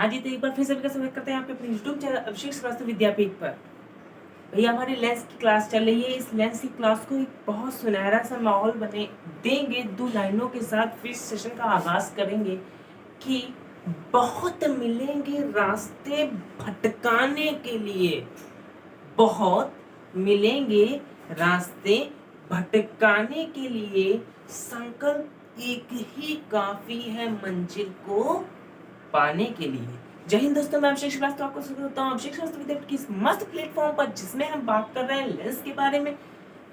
आज ही तो एक बार फिर सभी का स्वागत करते हैं यहाँ पे अपने यूट्यूब चैनल अभिषेक श्रीवास्तव विद्यापीठ पर। भैया हमारी लेंस की क्लास चल रही है। इस लेंस की क्लास को एक बहुत सुनहरा सा माहौल बने देंगे। 2 लाइनों के साथ फिर सेशन का आगाज करेंगे कि बहुत मिलेंगे रास्ते भटकाने के लिए, बहुत मिलेंगे रास्ते भटकाने के लिए, संकल्प एक ही काफी है मंजिल को पाने के लिए। जय हिंद दोस्तों, मैं अभिषेक श्रीवास्तव आपको स्वागत करता हूँ अभिषेक श्रीवास्तव विद्यापीठ की इस मस्त प्लेटफॉर्म पर, जिसमें हम बात कर रहे हैं लेंस के बारे में।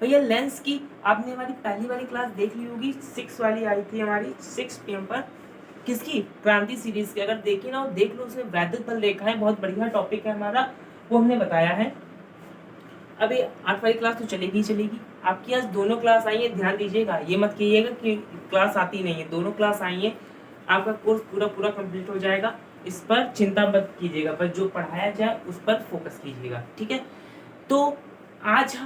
भैया लेंस की आपने हमारी पहली वाली क्लास देख ली होगी, 6 वाली आई थी हमारी 6 PM पर, किसकी? क्रांति सीरीज की। अगर देखी ना हो देख लो, उसमें वैद्युत बल रेखा है, बहुत बढ़िया टॉपिक है हमारा, वो हमने बताया है। अभी 8 वाली क्लास तो चलेगी। आपकी आज दोनों क्लास आई है, ध्यान दीजिएगा, ये मत कीजिएगा कि क्लास आती नहीं है, दोनों क्लास आई है। आपका कोर्स पूरा कंप्लीट हो जाएगा, इस पर चिंता मत कीजिएगा, बस जो पढ़ाया जाए उस पर फोकस कीजिएगा, ठीक है। तो आज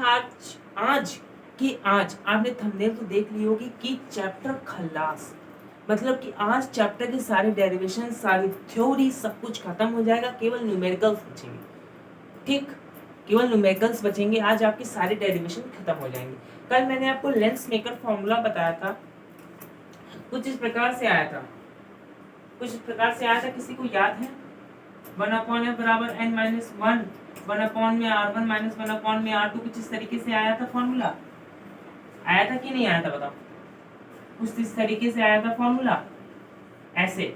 आपने थंबनेल तो देख ली होगी कि चैप्टर खल्लास, मतलब कि आज चैप्टर के सारे डेरिवेशन, सारी थ्योरी, सब कुछ खत्म हो जाएगा, केवल न्यूमेरिकल्स बचेंगे, ठीक, केवल न्यूमेरिकल्स बचेंगे। आज आपके सारे डेरिवेशन खत्म हो जाएंगे। कल मैंने आपको लेंस मेकर फॉर्मूला बताया था, कुछ इस प्रकार से आया था, किसी को याद है? 1/n बराबर n-1, 1/में r1 माइनस 1/में r2, कुछ इस तरीके से आया था फॉर्मूला। आया था कि नहीं आया था बताओ? कुछ इस तरीके से आया था फॉर्मूला, ऐसे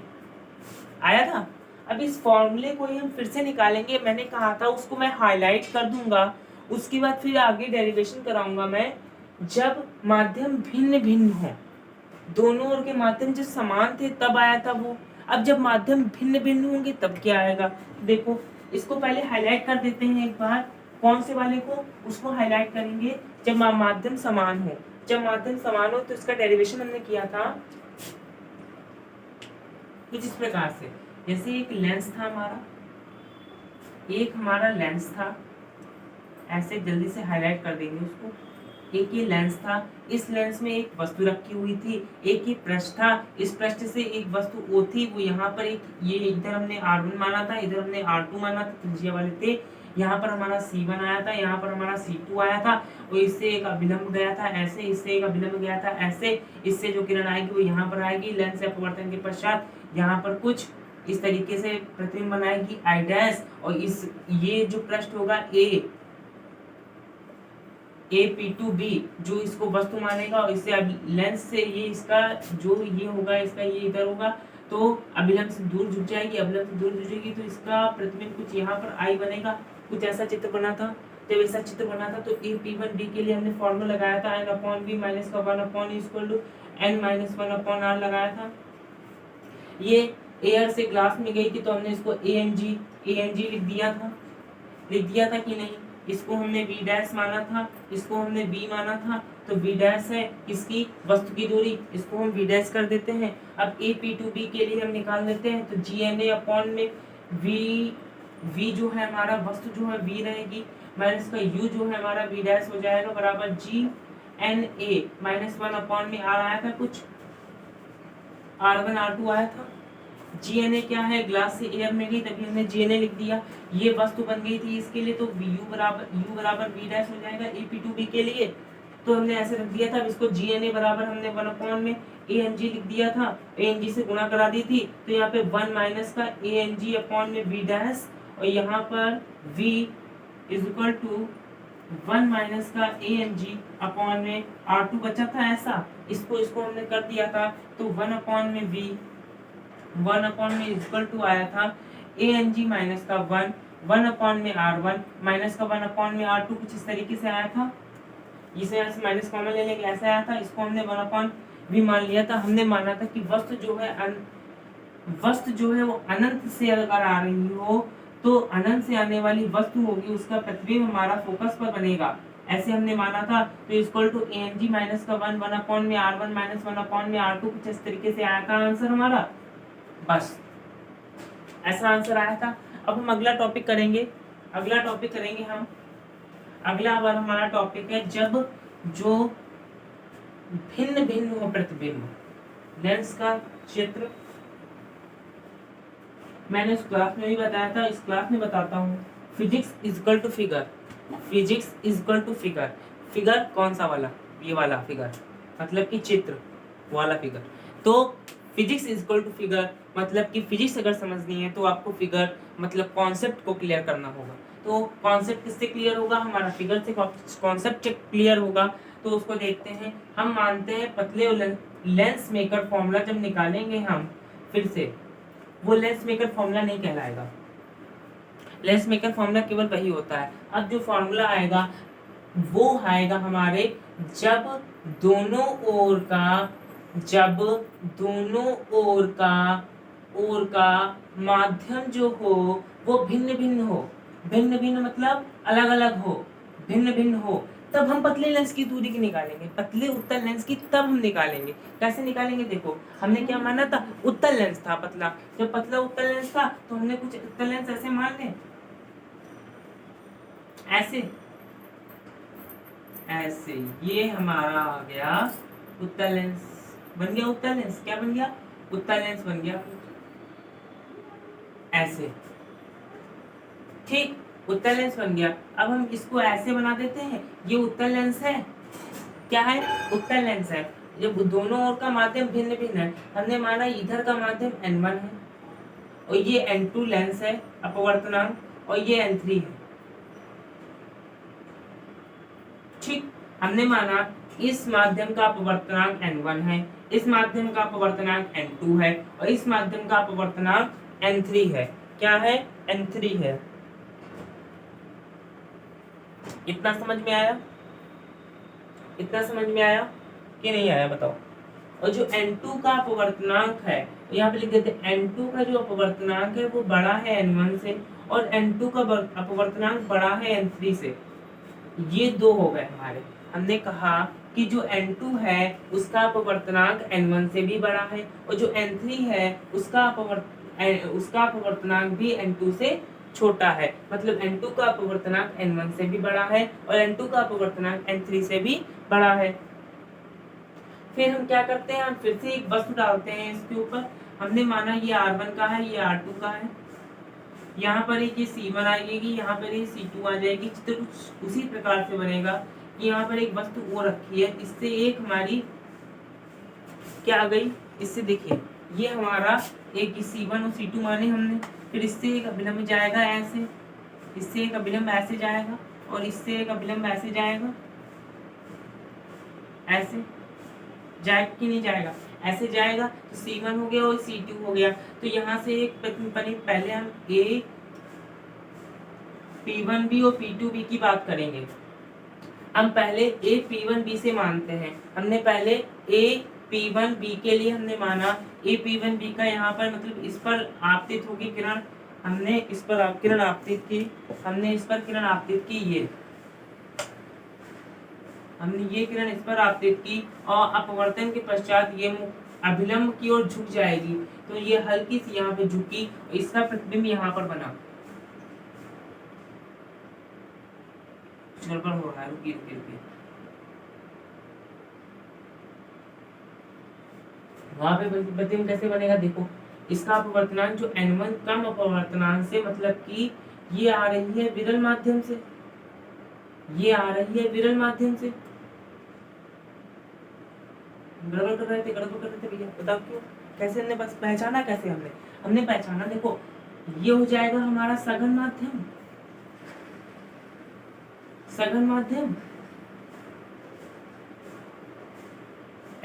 आया था। अब इस फॉर्मूले को ही हम फिर से निकालेंगे। मैंने कहा था उसको मैं हाईलाइट कर दूंगा, उसके बाद फिर आगे डेरिवेशन कराऊंगा मैं, जब माध्यम भिन्न भिन्न हो। दोनों ओर के माध्यम जब समान थे तब आया था वो, अब जब माध्यम भिन्न भिन्न होंगे तब क्या आएगा। देखो इसको पहले हाईलाइट कर देते हैं एक बार। कौन से वाले को? उसको हाईलाइट करेंगे जब माध्यम समान हो। जब माध्यम समान हो तो इसका डेरिवेशन हमने किया था कुछ इस प्रकार से, जैसे एक लेंस था हमारा लेंस था, ऐसे जल्दी से हाईलाइट कर देंगे उसको। एक ये लेंस था, इस लेंस में एक वस्तु रखी हुई थी, एक ही पृष्ठ था, इस पृष्ठ से एक वस्तु वो थी, वो यहाँ पर एक, ये इधर हमने R1 माना था, इधर हमने R2 माना था, त्रिज्या वाले थे। यहाँ पर हमारा C1 आया था, यहाँ पर हमारा C2 आया था, और इससे एक अभिलंब गया था ऐसे, इससे एक अभिलंब गया था ऐसे, इससे जो किरण आएगी वो यहाँ पर आएगी। लेंस से अपवर्तन के पश्चात यहाँ पर कुछ इस तरीके से प्रतिबिंब बनाएगी I डैश, और इस ये जो पृष्ठ होगा AP2B जो इसको वस्तु मानेगा, और इससे अब लेंस से ये इसका जो ये होगा, इसका ये इधर होगा, तो अभिलंब से दूर झुक जाएगी, अभिलंब से दूर झुकेगी तो इसका प्रतिबिंब कुछ यहाँ पर I बनेगा। कुछ ऐसा चित्र बना था। जब ऐसा चित्र बना था तो AP1D के लिए हमने फॉर्मूला लगाया था n/v माइनस का 1/e इक्वल टू n-1/r लगाया था। ये एयर से ग्लास में गई थी तो हमने इसको ANG लिख दिया था कि नहीं। इसको हमने V डैश माना था, इसको हमने B माना था, तो V डैश है इसकी वस्तु की दूरी, इसको हम V डैश कर देते हैं। अब AP2B के लिए हम निकाल देते हैं, तो GNA अपॉन में V जो है हमारा वस्तु जो है V रहेगी, माइनस का U जो है हमारा V डैश हो जाएगा बराबर GNA माइनस 1/में R आया था, कुछ R1 R2 आया था। GNA क्या है? ग्लास से एयर में गई तभी हमने GNA लिख दिया। ये वस्तु बन गई थी इसके लिए, तो U बराबर V डैश हो जाएगा AP2B के लिए, तो हमने ऐसे रख दिया था। अब इसको GNA बराबर हमने 1/में ANG लिख दिया था, ANG से गुणा करा दी थी, तो यहाँ पे 1 माइनस का ANG अपॉन में V डैश, और यहाँ पर V is equal to 1 minus का ANG अपॉन में R2 बचा था ऐसा, इसको हमने कर दिया था, तो 1/में V 1 में इक्वल टू आया था ANG माइनस का 1 में R1 माइनस का 1 में R2, कुछ इस तरीके से आया था। इसे यहाँ से माइनस कॉमन ले लेंगे, ऐसा आया था। इसको हमने 1/v मान लिया था। हमने माना था कि वस्तु जो है वो अनंत से अगर आ रही हो तो अनंत से आने वाली वस्तु होगी, उसका प्रतिबिंब हमारा फोकस पर बनेगा, ऐसे हमने माना था। तो इक्वल टू ANG माइनस का 1 में R1 माइनस 1/में R2, कुछ इस तरीके से आया था आंसर हमारा। बस ऐसा आंसर आया था। अब हम अगला टॉपिक करेंगे हम। अगला बार हमारा टॉपिक है जब जो भिन्न भिन्न हो प्रतिबिंब, लेंस का क्षेत्र मैंने उस क्लास में भी बताया था, इस क्लास में बताता हूँ। Physics is equal to figure, physics is equal to figure. Figure कौन सा वाला? ये वाला फिगर, मतलब कि चित्र वाला फिगर। तो physics is equal to figure मतलब कि फिजिक्स अगर समझनी है तो आपको फिगर मतलब कॉन्सेप्ट को क्लियर करना होगा। तो कॉन्सेप्ट किससे क्लियर होगा? हमारा फिगर से कॉन्सेप्ट क्लियर होगा। तो उसको देखते हैं। हम मानते हैं पतले लेंस मेकर फॉर्मूला जब निकालेंगे हम फिर से, वो लेंस मेकर फॉर्मूला नहीं कहलाएगा। लेंस मेकर फॉर्मूला केवल वही होता है। अब जो फॉर्मूला आएगा वो आएगा हमारे जब दोनों ओर का जब दोनों ओर का माध्यम जो हो वो भिन्न भिन्न हो। भिन्न भिन्न मतलब अलग अलग हो, भिन्न भिन्न हो, तब हम पतले लेंस की दूरी की निकालेंगे। पतले उत्तल लेंस की तब हम निकालेंगे। कैसे निकालेंगे? देखो, हमने क्या माना था? उत्तल लेंस था पतला। जब पतला उत्तल लेंस था तो हमने कुछ उत्तल लेंस ऐसे मान ले, ऐसे ऐसे। ये हमारा आ गया उत्तल लेंस, बन गया उत्तल लेंस। क्या बन गया? उत्तल लेंस बन गया, ऐसे। ठीक, उत्तल लेंस बन गया। अब हम इसको ऐसे बना देते हैं। ये उत्तल लेंस है। क्या है? उत्तल लेंस है। जब दोनों ओर का माध्यम भिन्न भिन्न है, हमने माना इधर का माध्यम n1 है और ये n2 लेंस है अपवर्तनांक, और ये n3 है। ठीक, हमने माना इस माध्यम का अपवर्तनांक n1 है, इस माध्यम का अपवर्तनांक n2 है और इस माध्यम का अपवर्तनांक n3 है। क्या है? n3 है। इतना समझ में आया? इतना समझ में आया कि नहीं आया बताओ? और जो n2 का अपवर्तनांक है, यहाँ पे लिख देते हैं n2 का जो अपवर्तनांक है वो बड़ा है n1 से, और n2 का अपवर्तनांक बड़ा है n3 से। ये दो हो गए हमारे। हमने कहा कि जो n2 है उसका अपवर्तनांक n1 से भी बड़ा है, और जो n3 है उसका अपवर्तनांक भी n2 से छोटा है। मतलब n2 का अपवर्तनांक n1 से भी बड़ा है और n2 का अपवर्तनांक n3 से भी बड़ा है। फिर हम क्या करते हैं? हम फिर से एक वस्तु डालते हैं इसके ऊपर। हमने माना ये R1 का है, ये R2 का है। यहाँ पर एक ये C1 आएगी, यहाँ पर ये C2 आ जाएगी। चित्र कुछ उसी प्रकार से बनेगा कि यहाँ पर एक वस्तु वो रखी है, इससे एक हमारी क्या आ गई? इससे देखिए, ये हमारा एक C1 और C2 माने हमने। फिर इससे एक अभिलंब जाएगा ऐसे, इससे एक अभिलंब ऐसे जाएगा, और इससे एक अभिलंब ऐसे जाएगा। ऐसे जाएगा कि नहीं जाएगा? ऐसे जाएगा। तो C1 हो गया और C2 हो गया। तो यहाँ से एक पहले हम A P1B और P2B की बात करेंगे। हम पहले A P1B से मानते हैं। हमने पहले A P1B के लिए हमने माना A P1B का यहाँ पर मतलब इस पर आपतित होगी किरण, हमने इस पर किरण आपतित की, हमने इस पर किरण आपतित की, ये हमने ये किरण इस पर आपतित की, और अपवर्तन के पश्चात ये अभिलंब की ओर झुक जाएगी। तो ये हल्की सी यहाँ पे झुकी, इसका प्रतिबिंब यहाँ पर बना। गड़बड़ हो रहा है, रुकिए रुकिए रुकिए। वहां पे प्रतिबिंब कैसे बनेगा? देखो, इसका अपवर्तनांक जो n1 कम अपवर्तनांक से, मतलब कि ये आ रही है विरल माध्यम से, ये आ रही है विरल माध्यम से। गड़बड़ कर रहे थे भैया, बताओ क्यों? कैसे हमने बस पहचाना? कैसे हमने पहचाना? देखो, ये हो जाएगा हमारा सघन माध्यम, सघन माध्यम।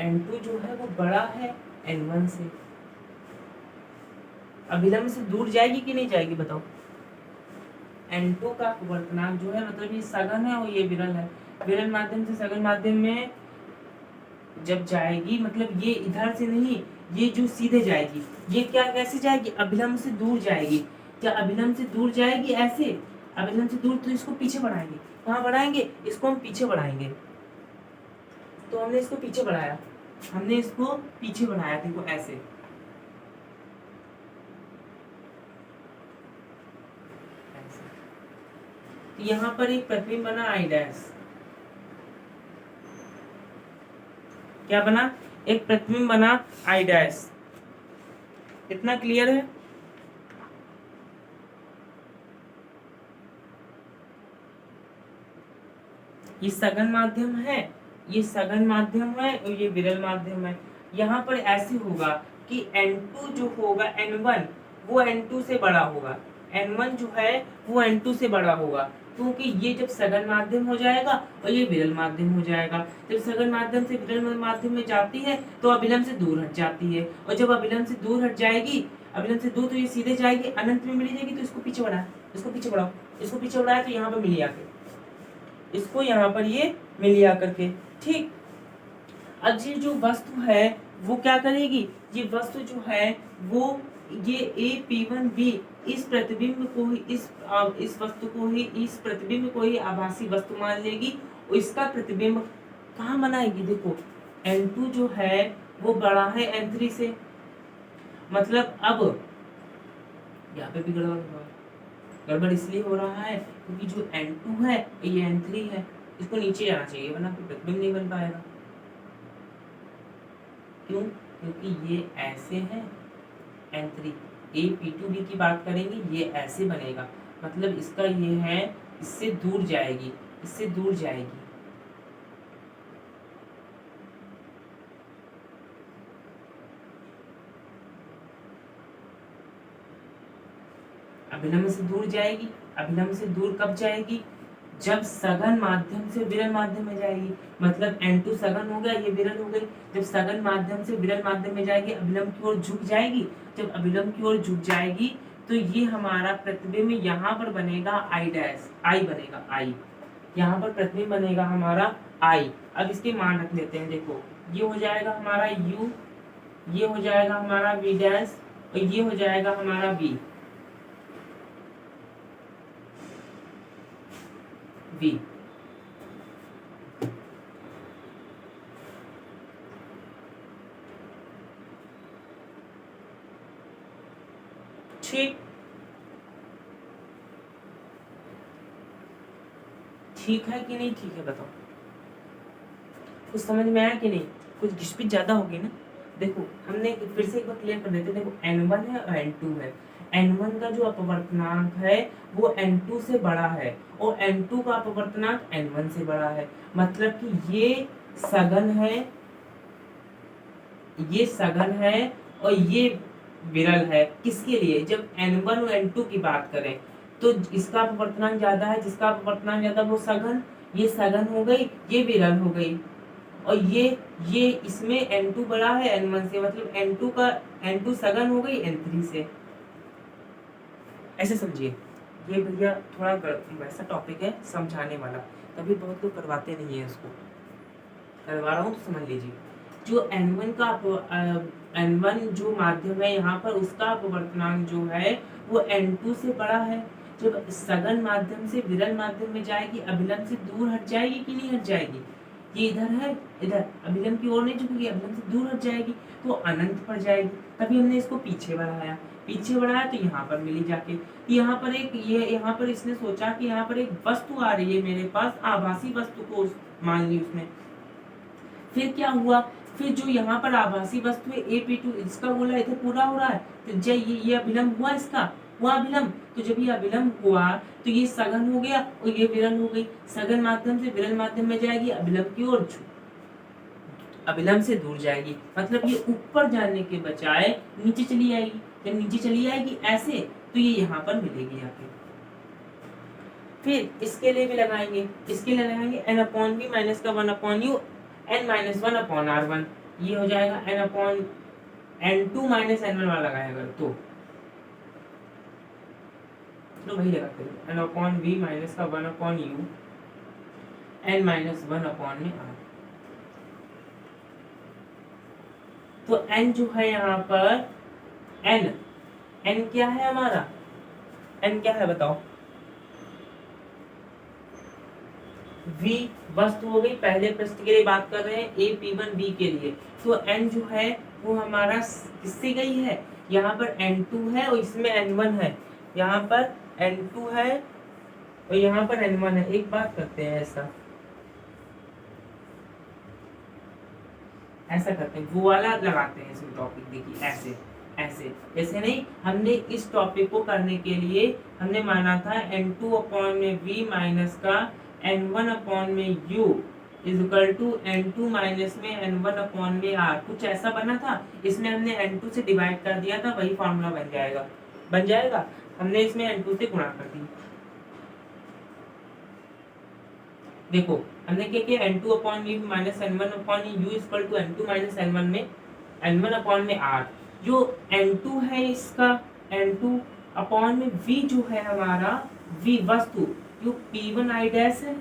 n2 जो है वो बड़ा है n1 से। अभिलंब से दूर जाएगी कि नहीं जाएगी बताओ? n2 का अपवर्तनांक जो है मतलब ये सघन है और ये विरल है। विरल माध्यम से सघन माध्यम में जब जाएगी, मतलब ये इधर से नहीं, ये जो सीधे जाएगी, ये क्या कैसे जाएगी? अभिलंब से दूर जाएगी। क्या अभिलंब से दूर जाएगी? ऐसे अभिलंब से दूर, तो इसको पीछे बढ़ाएंगे। कहाँ बढ़ाएंगे? इसको हम पीछे बढ़ाएंगे। तो हमने इसको पीछे बढ़ाया, हमने इसको पीछे बढ़ाया, देखो ऐसे। तो यहाँ पर एक प्रतिबिंब बना I डैश। क्या बना? एक प्रतिबिंब बना I डैश। इतना क्लियर है? ये सघन माध्यम है, ये सघन माध्यम है और ये विरल माध्यम है। यहाँ पर ऐसे होगा कि N2 जो होगा N1 वो N2 से बड़ा होगा, N1 जो है वो N2 से बड़ा होगा, क्योंकि ये जब सघन माध्यम हो जाएगा और ये विरल माध्यम हो जाएगा। जब सघन माध्यम से विरल माध्यम में जाती है तो अभिलंब से दूर हट जाती है, और जब अभिलंब से दूर हट जाएगी, अभिलंब से दूर तो ये सीधे जाएगी अनंत में मिली जाएगी। तो इसको पीछे बढ़ा, इसको पीछे बढ़ाओ, इसको पीछे बढ़ाया तो यहाँ पर मिली आके, इसको यहाँ पर ये मिली आकर के, ठीक। अब ये जो वस्तु है वो क्या करेगी, ये वस्तु जो है वो ये AP1B इस प्रतिबिंब को ही इस वस्तु को ही, इस प्रतिबिंब को ही आभासी वस्तु मान लेगी और इसका प्रतिबिंब कहाँ बनाएगी। देखो N2 जो है वो बड़ा है N3 से, मतलब अब यहाँ पे भी गड़बड़ इसलिए हो रहा है क्योंकि जो N2 है ये N3 है, इसको नीचे जाना चाहिए वरना फिर प्रतिबिंब नहीं बन पाएगा। क्यों? क्योंकि ये ऐसे है N3, AP2B की बात करेंगे ये ऐसे बनेगा, मतलब इसका ये है इससे दूर जाएगी, इससे दूर जाएगी। अभिलंब से दूर जाएगी, अभिलंब से दूर कब जाएगी, जब सघन माध्यम से विरल माध्यम में जाएगी, मतलब N2 सघन हो गया, ये विरल हो गई। जब सघन माध्यम से विरल माध्यम में जाएगी अभिलंब की ओर झुक जाएगी, जब अभिलंब की ओर झुक जाएगी तो ये हमारा प्रतिबिंब यहाँ पर बनेगा I डैश, I बनेगा I, यहाँ पर प्रतिबिंब बनेगा हमारा I। अब इसके मान रख लेते हैं, देखो ये हो जाएगा हमारा U, ये हो जाएगा हमारा V डैश और ये हो जाएगा हमारा V। ठीक, ठीक है कि नहीं, ठीक है बताओ, कुछ समझ में आया कि नहीं, कुछ घिसपिच ज्यादा होगी ना। देखो हमने फिर से एक बार क्लियर कर देते हैं, देखो N1 है और N2 है, N1 का जो अपवर्तनांक है वो N2 से बड़ा है और N2 का अपवर्तनांक N1 से बड़ा है, मतलब कि ये सघन है, ये सघन है और ये विरल है। किसके लिए, जब N1 और N2 की बात करें तो इसका अपवर्तनांक ज्यादा है, जिसका अपवर्तनांक ज्यादा वो सघन, ये सघन हो गई, ये विरल हो गई, और ये इसमें N2 बड़ा है N1 से, मतलब N2 सघन हो गई N3 से। ऐसे समझिए, ये भैया थोड़ा वैसा टॉपिक है समझाने वाला, तभी बहुत लोग करवाते नहीं है, इसको करवा रहा हूँ तो समझ लीजिए। जो N1 जो माध्यम है यहाँ पर उसका अपवर्तनांक जो है वो N2 से बड़ा है। जब सघन माध्यम से विरल माध्यम में जाएगी अभिलंब से दूर हट जाएगी कि नहीं हट जाएगी, ये इधर है, इधर अभिलंब की ओर नहीं झुकेगी, अभिलंब से दूर हट जाएगी तो अनंत पर जाएगी, तभी हमने इसको पीछे बढ़ाया, पीछे बढ़ाया तो यहाँ पर मिली जाके, यहाँ पर एक ये यहाँ पर इसने सोचा कि यहाँ पर एक वस्तु आ रही है मेरे पास, आभासी वस्तु को मान ली उसने। फिर क्या हुआ, फिर जो यहाँ पर आभासी वस्तु है AP2 इसका बोला इधर पूरा हो रहा है, तो जब ये अभिलंब हुआ, इसका हुआ अभिलंब, तो जब ये अभिलंब हुआ तो ये सघन हो गया और ये विरल हो गई, सघन माध्यम से विरल माध्यम में जाएगी अभिलंब की ओर, अभिलंब से दूर जाएगी, मतलब ये ऊपर जाने के बजाय नीचे चली आएगी। जब नीचे चली आएगी ऐसे तो ये यहाँ पर मिलेगी आके। फिर इसके लिए भी लगाएंगे, इसके लिए लगाएंगे N/V माइनस का 1/U N-1/R1, ये हो जाएगा N/N2 माइनस N1 वाला लगाएगा तो वही लगाते हैं N/V माइनस का 1/U N-1/R। तो N जो है यहाँ पर N क्या है हमारा, N क्या है बताओ, V वस्तु हो गई, पहले प्रश्न के लिए बात कर रहे हैं AP1B के लिए, तो N जो है वो हमारा किससे गई है, यहाँ पर N2 है और इसमें N1 है, यहाँ पर N2 है और यहाँ पर N1 है। एक बात करते हैं, ऐसा करते हैं, वो वाला लगाते हैं इसमें टॉपिक, देखिए ऐसे नहीं, हमने इस टॉपिक को करने के लिए हमने माना था N2/V माइनस का n1 अपॉन में u is equal to n2 minus में n1 अपॉन में r। कुछ ऐसा बना था, इसमें हमने n2 से डिवाइड कर दिया था, वही फॉर्मूला बन जाएगा। हमने इसमें n2 से गुणा कर दिया। देखो हमने क्या किया, n2 upon v minus n1 upon u is equal to n2 minus n1 में n1 अपॉन में r। जो n2 है इसका n2 अपॉन में v जो है हमारा v वस्तु जो p1 i डैश है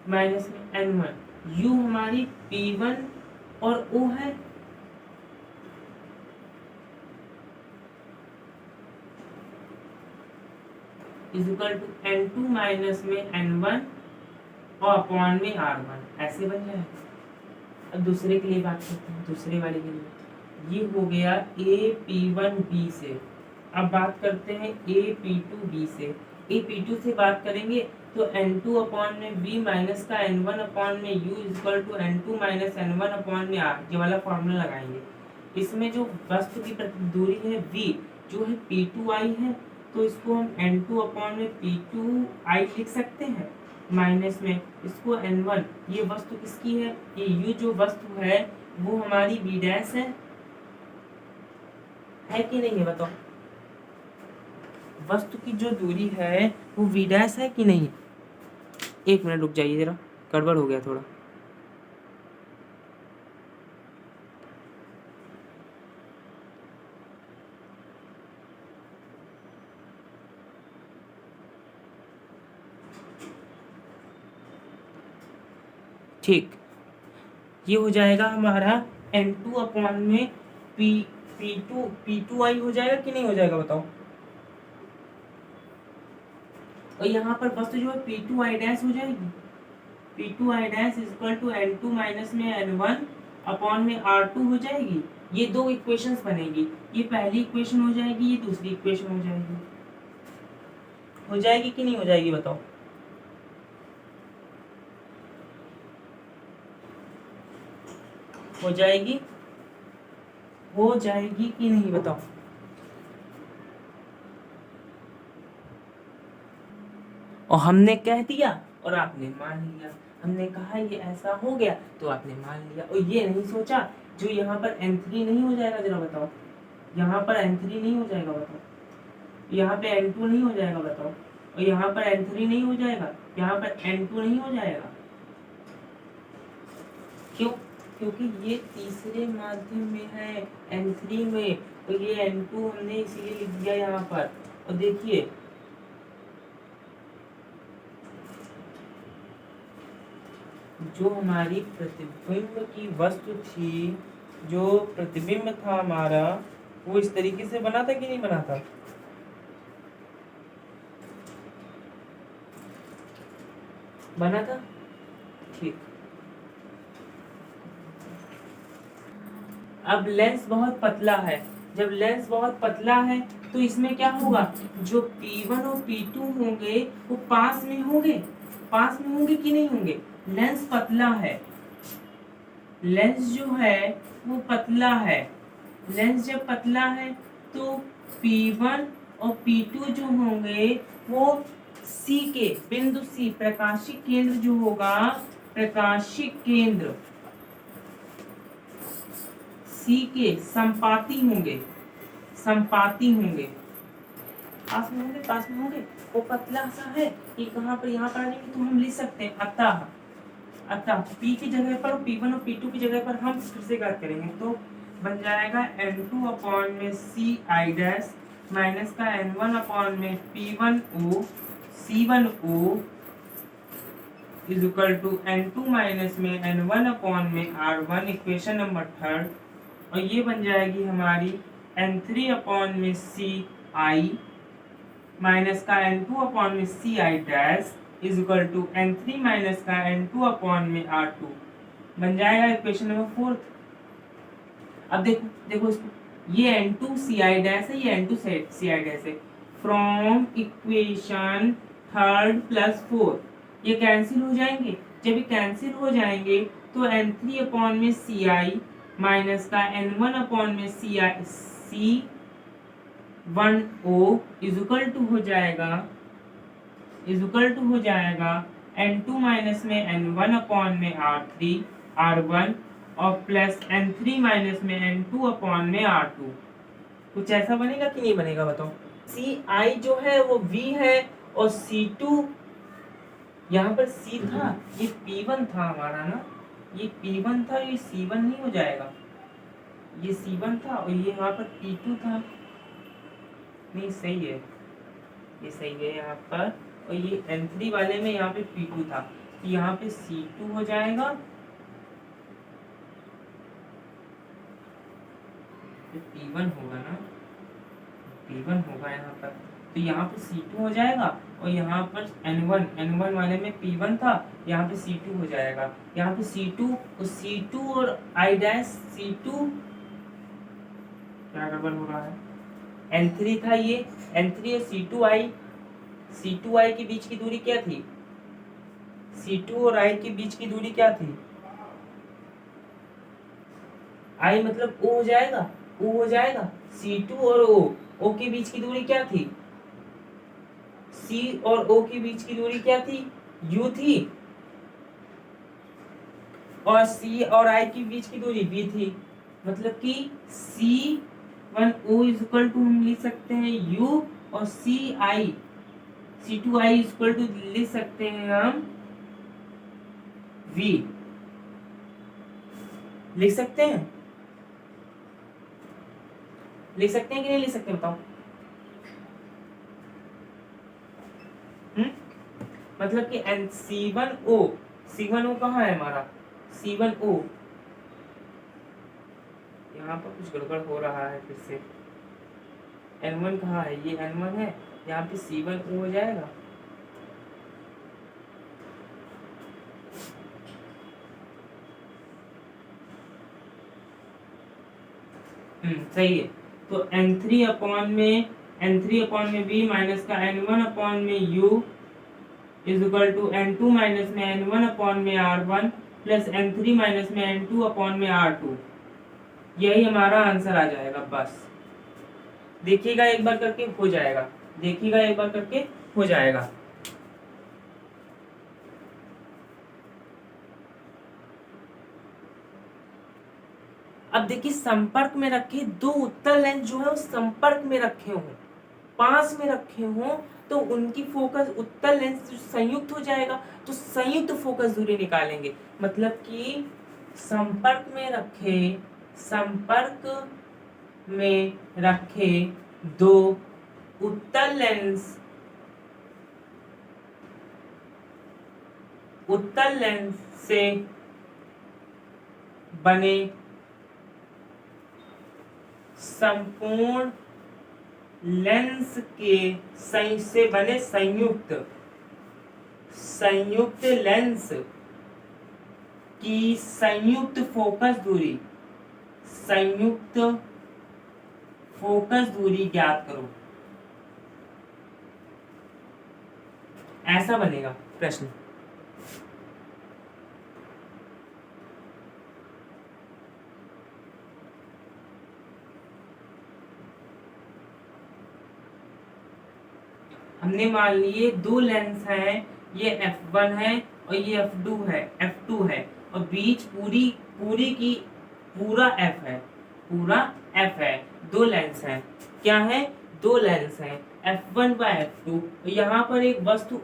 माइनस में n1 u हमारी p1 और o है is equal to n2 minus में n1 और अपॉन में r1। ऐसे बन जाएगा। अब दूसरे के लिए बात करते हैं, दूसरे वाले के लिए ये हो गया a p1 b से। अब बात करते हैं a p2 b से। a p2 से बात करेंगे तो n2 अपॉन में v माइनस का n1 अपॉन में u is equal to n2 minus n1 upon में r, ये वाला फॉर्मूला लगाएंगे। इसमें जो वस्तु की दूरी है v जो है p2i है, तो इसको हम n2 अपॉन में p2i लिख सकते हैं माइनस में इसको n1। ये वस्तु किसकी है, ये u जो वस्तु है वो हमारी v डैश है कि नहीं है बताओ। वस्तु की जो दूरी है वो v डैश है कि नहीं। एक मिनट रुक जाइए जरा, गड़बड़ हो गया थोड़ा। ठीक, ये हो जाएगा हमारा n2 अपॉन में p2i हो जाएगा कि नहीं हो जाएगा बताओ। और यहाँ पर वस्तु जो है p2i डैश हो जाएगी, p2i dash is equal to n2 minus में n1 अपॉन में r2 हो जाएगी। ये दो इक्वेशंस बनेगी, ये पहली इक्वेशन हो जाएगी, ये दूसरी इक्वेशन हो जाएगी कि नहीं हो जाएगी बताओ। हो जाएगी कि नहीं बताओ। और हमने कह दिया और आपने मान लिया, हमने कहा ये ऐसा हो गया तो आपने मान लिया, और ये नहीं सोचा जो यहाँ पर n3 नहीं हो जाएगा जरा बताओ। यहाँ पर n3 नहीं हो जाएगा बताओ, यहाँ पे n2 नहीं हो जाएगा बताओ, और यहाँ पर n3 नहीं हो जाएगा, यहाँ पर n2 नहीं हो जाएगा। क्यों? क्योंकि ये तीसरे माध्यम में है n3 में, तो ये n2 हमने इसीलिए लिख दिया यहाँ पर। और देखिए जो हमारी प्रतिबिंब की वस्तु थी, जो प्रतिबिंब था हमारा, वो इस तरीके से बना था कि नहीं बना था। बना था, ठीक। अब लेंस बहुत पतला है, जब लेंस बहुत पतला है तो इसमें क्या होगा, जो P1 और P2 होंगे वो पास में होंगे कि नहीं होंगे। लेंस पतला है, लेंस जो है वो पतला है। लेंस जब पतला है तो P1 और P2 जो होंगे वो C के बिंदु C, प्रकाशिक केंद्र जो होगा, प्रकाशिक केंद्र C के संपाती होंगे, पास में होंगे। वो पतला सा है, ये कहाँ पर, यहाँ पर आने की तो हम लिख सकते हैं अतः P की जगह पर P1 और P2 की जगह पर हम फिर से क्या करेंगे, तो बन जाएगा n2 अपॉन में ci डैश माइनस का n1 अपॉन में P1o C1o is equal to n2 minus में n1 अपॉन में r1, इक्वेशन नंबर 3। और ये बन जाएगी हमारी n3 अपॉन में ci माइनस का n2 अपॉन में ci dash is equal to n3 minus का n2 अपॉन में r2 बन जाएगा इक्वेशन नंबर 4। अब देखो इसको, ये n2 ci डैश है, ये n2 ci डैश है। फ्रॉम इक्वेशन 3 प्लस 4 ये कैंसिल हो जाएंगे। जब ये कैंसिल हो जाएंगे तो n3 अपॉन में ci माइनस का n1 अपॉन में C1o इज इक्वल टू हो जाएगा इज इक्वल टू हो जाएगा n2 माइनस में n1 अपॉन में r3 r1 और प्लस n3 माइनस में n2 अपॉन में r2। कुछ ऐसा बनेगा कि नहीं बनेगा बताओ। सी आई जो है वो v है और C2 यहाँ पर C था, ये P1 था हमारा ना, ये P1 था, ये C1 नहीं हो जाएगा, ये C1 था और ये यहाँ पर P2 था। नहीं सही है, ये सही है यहाँ पर, और ये N3 वाले में यहाँ पे P2 था, तो यहाँ पे C2 हो जाएगा, ये P1 होगा ना, P1 होगा यहाँ पर, तो यहाँ पे C2 हो जाएगा और यहाँ पर N1 वाले में P1 था, यहाँ पे C2 हो जाएगा, यहाँ पे C2 और C2 और I डैश C2 क्या गड़बड़ हो रहा है, N3 था ये, N3 और C2I के बीच की दूरी क्या थी, C2 और I के बीच की दूरी क्या थी, I मतलब O हो जाएगा, O हो जाएगा, C2 और O के बीच की दूरी क्या थी, C और O के बीच की दूरी क्या थी, U थी, और C और I के बीच की दूरी V थी, मतलब कि C1O इज इक्वल टू हम लिख सकते हैं U और C2I इज इक्वल टू लिख सकते हैं हम V, लिख सकते हैं कि नहीं लिख सकते बताओ। मतलब कि C1O कहाँ है हमारा, C1O, यहाँ पर कुछ गड़बड़ हो रहा है फिर से, N1 कहाँ है, ये N1 है, यहाँ पे C1O हो जाएगा, सही है। तो N3 अपॉन में V माइनस का N1 अपॉन में U is equal to N2 minus में N1 अपॉन में R1 प्लस N3 माइनस में N2 अपॉन में R2, यही हमारा आंसर आ जाएगा। बस देखिएगा एक बार करके हो जाएगा, देखिएगा एक बार करके हो जाएगा। अब देखिए संपर्क में रखे दो उत्तल लेंस जो है वो संपर्क में रखे हों, पास में रखे हों, तो उनकी फोकस उत्तल लेंस संयुक्त हो जाएगा, तो संयुक्त फोकस दूरी निकालेंगे। मतलब कि संपर्क में रखे दो उत्तल लेंस से बने संपूर्ण लेंस के से बने संयुक्त लेंस की संयुक्त फोकस दूरी ज्ञात करो, ऐसा बनेगा प्रश्न। हमने मान लिए दो लेंस हैं, ये F1 है और ये F2 है और बीच पूरा F है, दो लेंस हैं। क्या है, दो लेंस हैं F1 व F2, यहाँ पर एक वस्तु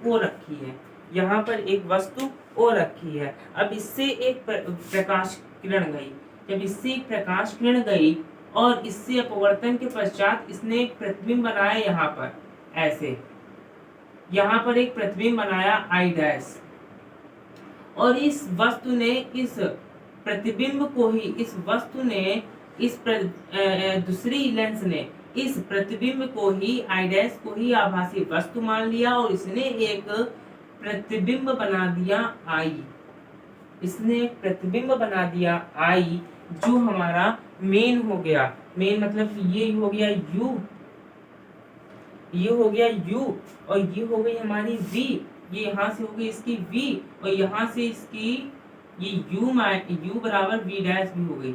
O रखी है, अब इससे एक प्रकाश किरण गई, जब इससे एक प्रकाश किरण गई और इससे अपवर्तन के पश्चात इसने एक प्रतिबिंब बनाया, यहाँ पर ऐसे, यहाँ पर एक प्रतिबिंब बनाया I डैश, और इस वस्तु ने इस प्रतिबिंब को ही दूसरी लेंस ने इस प्रतिबिंब को ही I डैश को ही आभासी वस्तु मान लिया और इसने एक प्रतिबिंब बना दिया I, जो हमारा मेन हो गया। मेन मतलब ये हो गया U, ये हो गया U और ये हो गई हमारी V, ये यहाँ से हो गई इसकी V और यहाँ से इसकी ये U बराबर V डैश भी हो गई।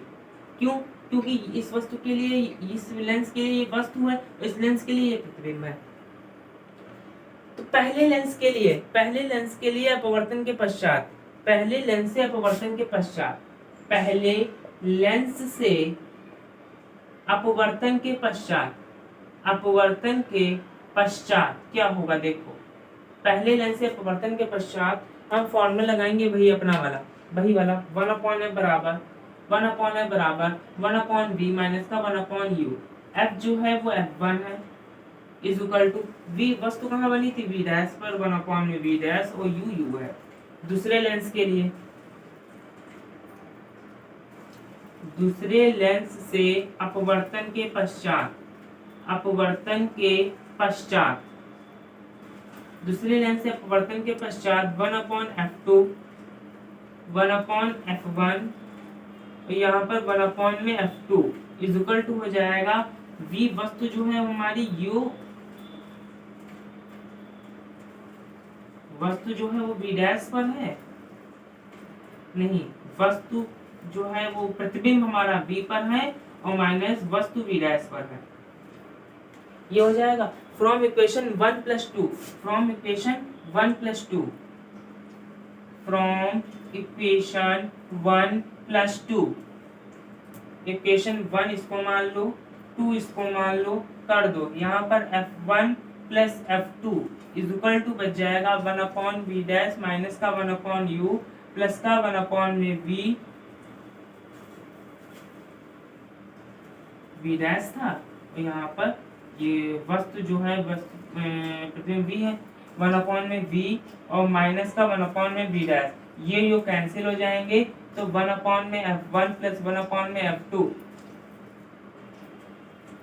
क्यों? क्योंकि इस वस्तु के लिए, इस लेंस के लिए ये वस्तु है, इस लेंस के लिए ये प्रतिबिंब है। तो पहले लेंस के लिए अपवर्तन के पश्चात, पहले लेंस से अपवर्तन के पश्चात, पहले लेंस से अपवर्तन के पश्चात, अपवर्तन के पश्चात क्या होगा देखो, पहले लेंस से अपवर्तन के पश्चात हम फॉर्मूला लगाएंगे वही अपना वाला, वही वाला 1/f बराबर 1/f बराबर 1/v माइनस का 1/u। f जो है वो f1 है इज इक्वल टू v, वस्तु कहाँ बनी थी v डैश पर 1/v डैश और u है। दूसरे लेंस के लिए, दूसरे लेंस से अपवर्तन के पश्चात, अपवर्तन के पश्चात, दूसरे लेंस से अपवर्तन के पश्चात 1/f2 1/f1 और यहाँ पर 1/f2 इज इक्वल टू हो जाएगा v, वस्तु जो है हमारी u, वस्तु जो है वो v डैश पर है, नहीं वस्तु जो है वो प्रतिबिंब हमारा v पर है और माइनस वस्तु v डैश पर है। ये हो जाएगा from equation 1+2, from equation 1+2, from equation 1+2, equation 1 इसको मान लो, 2 इसको मान लो, कर दो यहाँ पर f1 plus f2 is equal to बच जाएगा 1/v डैश माइनस का 1/u प्लस का 1/v, v डैश था और यहाँ पर ये वस्तु जो है वस्तु प्रतिबिंब v है 1/v और माइनस का 1/v डैश, ये कैंसिल हो जाएंगे तो 1/f1 plus 1/f2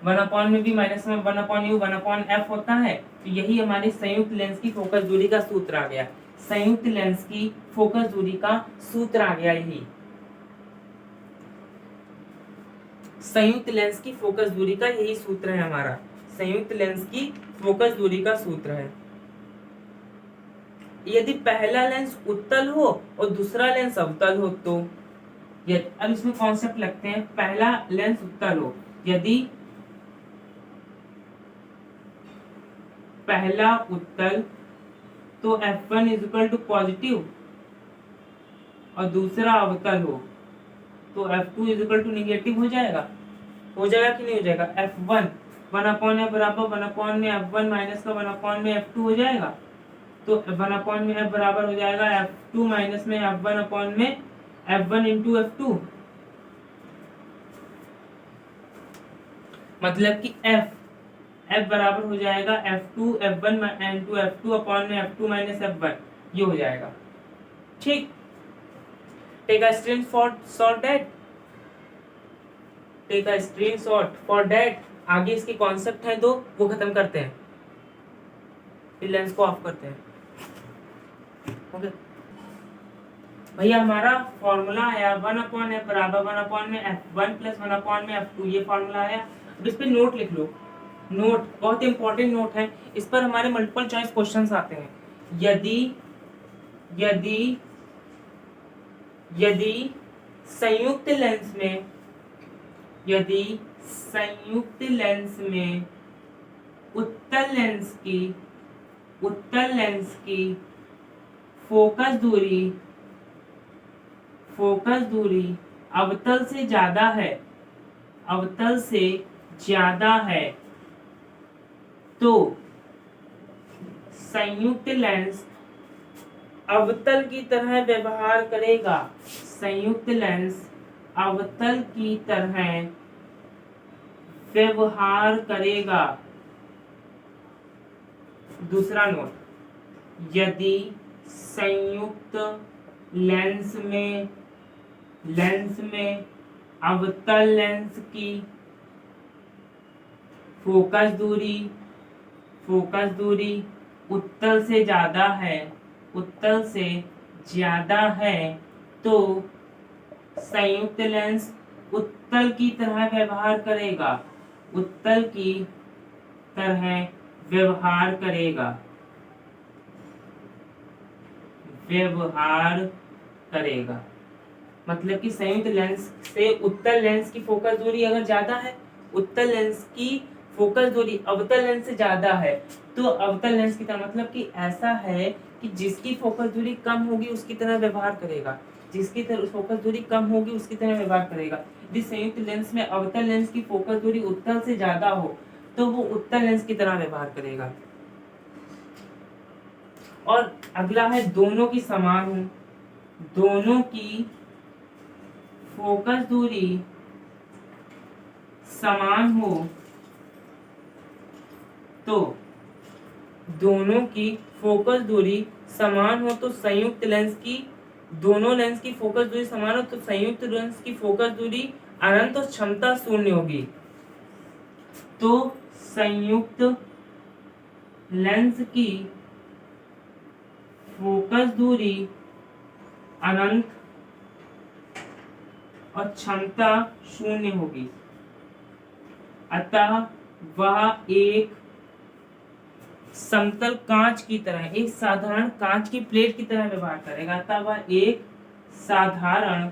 1/v minus में 1/u 1/f होता है। तो यही हमारी संयुक्त लेंस की फोकस दूरी का सूत्र आ गया, संयुक्त लेंस की फोकस दूरी का सूत्र आ गया, यही संयुक्त लेंस की फोकस दूरी का यही सूत्र है हमारा, संयुक्त लेंस की फोकस दूरी का सूत्र है। यदि पहला लेंस उत्तल हो और दूसरा लेंस अवतल हो तो, अब इसमें कॉन्सेप्ट लगते हैं, पहला लेंस उत्तल हो, यदि पहला उत्तल तो f1 is equal to positive और दूसरा अवतल हो तो f2 is equal to negative हो जाएगा कि नहीं हो जाएगा। f1 1/f बराबर 1/f1 माइनस का 1/f2 हो जाएगा, तो 1/f बराबर हो जाएगा f2 माइनस में f1 इंटू f2, मतलब कि f बराबर हो जाएगा f2 f1 into f2 upon में f2 माइनस f1, ये हो जाएगा। ठीक, take a screenshot for that, take a screenshot for that. आगे इसके कॉन्सेप्ट हैं दो, वो खत्म करते हैं, फिर लेंस को ऑफ करते हैं। ओके भैया, हमारा फॉर्मूला आया 1/f बराबर 1/f1 प्लस 1/f2, ये फॉर्मूला आया। अब इस पे नोट लिख लो, नोट बहुत इंपॉर्टेंट नोट है, इस पर हमारे मल्टीपल चॉइस क्वेश्चंस आते हैं। यदि संयुक्त लेंस में, यदि संयुक्त लेंस में उत्तल लेंस की फोकस दूरी अवतल से ज्यादा है, तो संयुक्त लेंस अवतल की तरह व्यवहार करेगा, संयुक्त लेंस अवतल की तरह व्यवहार करेगा। दूसरा नोट, यदि संयुक्त लेंस में अवतल लेंस की फोकस दूरी उत्तल से ज्यादा है, तो संयुक्त लेंस उत्तल की तरह व्यवहार करेगा, उत्तल की तरह व्यवहार करेगा। मतलब कि संयुक्त लेंस से उत्तल लेंस की फोकस दूरी अगर ज्यादा है, उत्तल लेंस की फोकस दूरी अवतल लेंस से ज्यादा है तो अवतल लेंस की तरह, मतलब कि ऐसा है कि जिसकी फोकस दूरी कम होगी उसकी तरह व्यवहार करेगा, जिसकी तरह फोकस दूरी कम होगी उसकी तरह व्यवहार करेगा। यदि संयुक्त लेंस में अवतल लेंस की फोकस दूरी उत्तल से ज्यादा हो तो वो उत्तल लेंस की तरह व्यवहार करेगा। और अगला है दोनों की समान हो, दोनों की फोकस दूरी समान हो तो दोनों की फोकस दूरी समान हो तो संयुक्त लेंस की, दोनों लेंस की फोकस दूरी समान हो तो संयुक्त लेंस की फोकस दूरी अनंत और क्षमता शून्य होगी। तो संयुक्त लेंस की फोकस दूरी अनंत और क्षमता शून्य होगी, अतः वह एक समतल कांच की तरह, एक साधारण कांच की प्लेट की तरह व्यवहार करेगा, अतः वह एक साधारण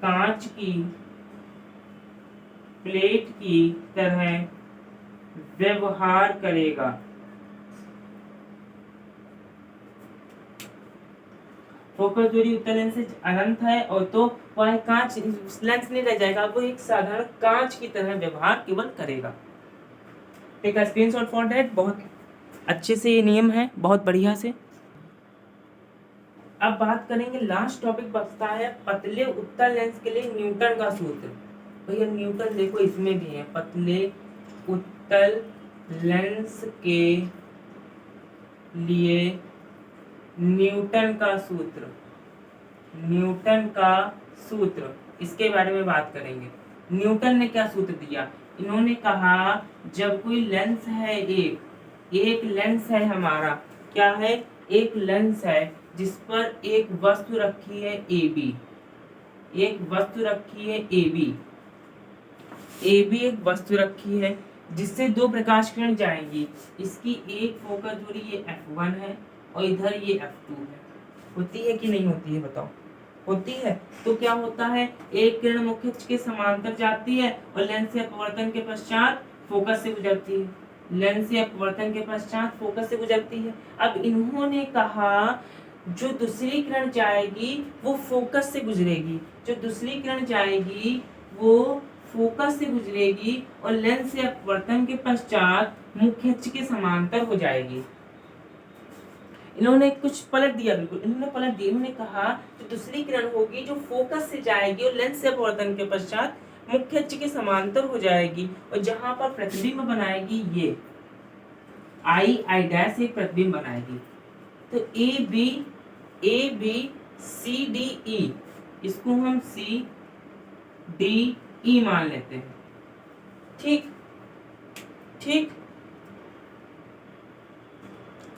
कांच की प्लेट की तरह व्यवहार करेगा। फोकस दूरी उत्तल लेंस से अनंत है और तो वह कांच लेंस नहीं रह जाएगा, वो एक साधारण कांच की तरह व्यवहार केवल करेगा। Take a screenshot for that. बहुत अच्छे से ये नियम है, बहुत बढ़िया से। अब बात करेंगे, लास्ट टॉपिक बचता है पतले उत्तल लेंस के लिए न्यूटन का सूत्र। भैया न्यूटन देखो इसमें भी है, पतले उत्तल लेंस के लिए न्यूटन का सूत्र, न्यूटन का सूत्र, इसके बारे में बात करेंगे। न्यूटन ने क्या सूत्र दिया? इन्होंने कहा जब कोई लेंस है, एक लेंस है हमारा, क्या है? एक लेंस है जिस पर एक वस्तु रखी है AB, एक वस्तु रखी है AB, AB एक वस्तु रखी है जिससे दो प्रकाश किरण जाएंगी। इसकी एक फोकस दूरी ये F1 है और इधर ये F2 है। होती है कि नहीं होती है बताओ? होती है। तो क्या होता है, एक किरण मुख्य अक्ष के समांतर जाती है और लेंस से अपवर्तन के पश्चात फोकस से गुजरती है, लेंस से अपवर्तन के पश्चात फोकस से गुजरती है। अब इन्होंने कहा जो दूसरी किरण जाएगी वो फोकस से गुजरेगी, जो दूसरी किरण जाएगी वो फोकस से गुजरेगी और लेंस से अपवर्तन के पश्चात मुख्य अक्ष के समांतर हो जाएगी। इन्होंने कुछ पलट दिया, बिल्कुल इन्होंने पलट दिया। इन्होंने कहा जो दूसरी किरण होगी जो फोकस से जाएगी और लेंस से अपवर्तन के पश्चात मुख्य अक्ष के समांतर हो जाएगी और जहां पर प्रतिबिंब बनाएगी ये आई डैश एक प्रतिबिंब बनाएगी। तो A B C D E, इसको हम सी डी ई मान लेते हैं। ठीक ठीक।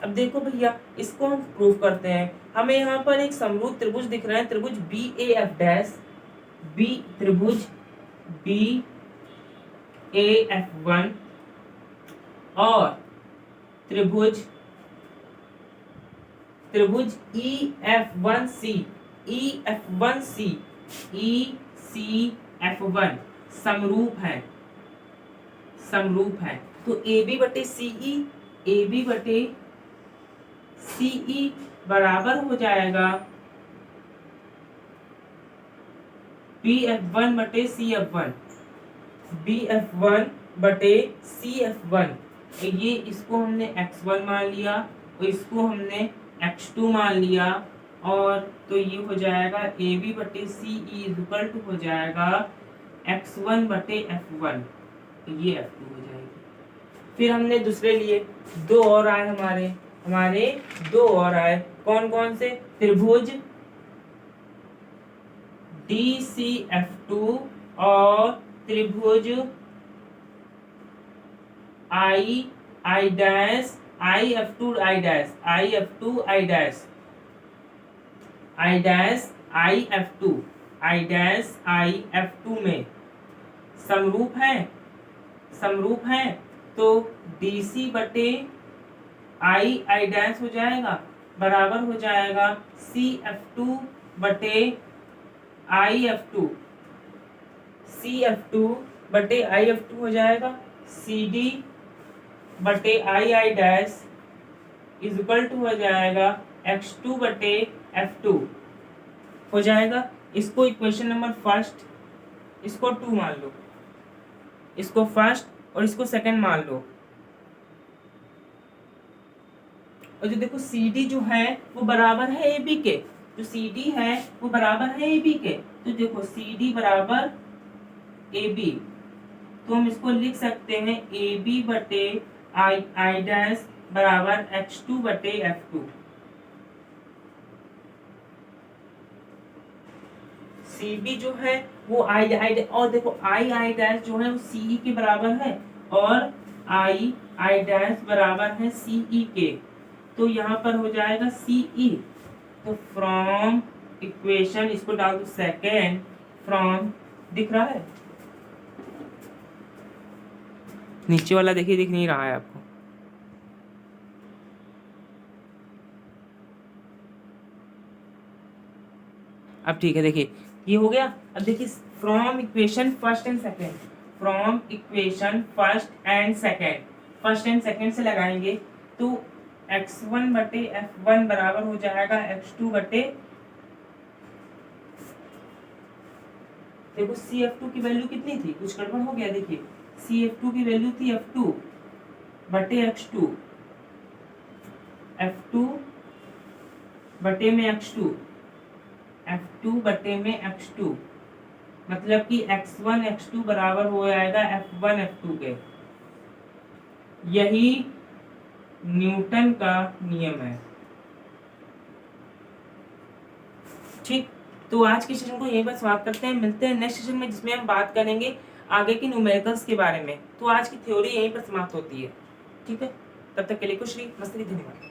अब देखो भैया इसको हम प्रूव करते हैं। हमें यहाँ पर एक समरूप त्रिभुज दिख रहा है, त्रिभुज B A F dash, B त्रिभुज बी ए एफ वन और त्रिभुज E F one C, E F one C, E C F one समरूप है, समरूप है। तो ए बी बटे सीई, ए बी बटे सीई बराबर हो जाएगा बी एफ वन बटे C F one, B F one बटे सी एफ वन। ये इसको हमने x1 मान लिया और इसको हमने x2 मान लिया और तो ये हो जाएगा ए बी बटे सी ई इक्वल टू हो जाएगा x1 बटे f1, तो ये f2 हो जाएगी। फिर हमने दूसरे लिए दो और आए, हमारे दो और आए। कौन कौन से? त्रिभुज DCF2 और त्रिभुज I dash IF2 I dash IF2 I dash I dash IF2 I dash IF2 में समरूप है, समरूप है। तो DC बटे I डैश हो जाएगा बराबर हो जाएगा CF2 बटे IF2, CF2 बटे IF2 हो जाएगा CD बटे II dash is equal to हो जाएगा X2 बटे F2 हो जाएगा। इसको इक्वेशन नंबर फर्स्ट, इसको 2 मान लो, इसको फर्स्ट और इसको सेकंड मान लो। और जो देखो CD जो है वो बराबर है AB के, जो CD है वो बराबर है AB के, तो देखो CD बराबर AB, तो हम इसको लिख सकते हैं AB बटे I डैश बराबर X2 बटे F2। CB जो है वो I और देखो I डैश जो है वो CE के बराबर है और I डैश बराबर है CE के, तो यहाँ पर हो जाएगा CE। तो फ्रॉम इक्वेशन, इसको डाल दो सेकेंड, फ्रॉम दिख रहा है नीचे वाला, देखिए दिख नहीं रहा है आपको। अब ठीक है, देखिए ये हो गया। अब देखिए from equation first and second, from equation first and second, first and second से लगाएंगे तो x1 बटे F1 बराबर हो जाएगा x2 बटे, देखो CF2 की वैल्यू कितनी थी, कुछ गड़बड़ हो गया, देखिए CF2 की वैल्यू थी F2 बटे X2, F2 बटे में X2, F2 बटे में X2, मतलब कि X1 X2 बराबर हो जाएगा F1 F2 के। यही न्यूटन का नियम है। ठीक, तो आज के सेशन को यहीं पर समाप्त करते हैं, मिलते हैं नेक्स्ट सेशन में जिसमें हम बात करेंगे आगे की न्यूमेरिकल्स के बारे में। तो आज की थ्योरी यहीं पर समाप्त होती है। ठीक है, तब तक के लिए कुछ नहीं, मस्ती, धन्यवाद।